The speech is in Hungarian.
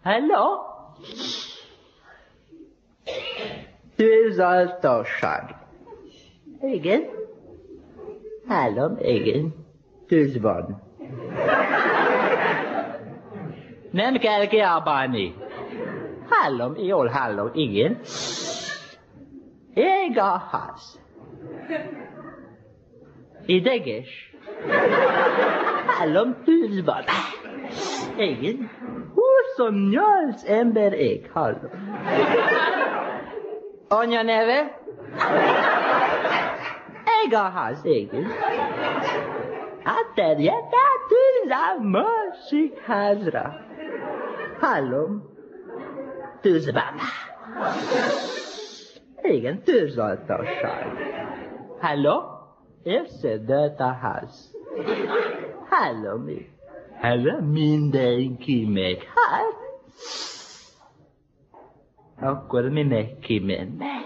Halló? Tűzoltóság. Igen? Hallom, igen. Tűz van. Nem kell kiabálni. Hallom, jól hallom, igen. Ég a ház. Ideges. Hallom, tűz van. Igen. 28 ember ég, hallom. Anya neve? Ég a ház, igen. Átterjedt a tűz a másik házra. Hallom. Tűz van. Igen, tűzoltóság. Halló? Összedőlt a ház. Hallom. Hallom, mindenki meghalt. Akkor mi meg kimennek.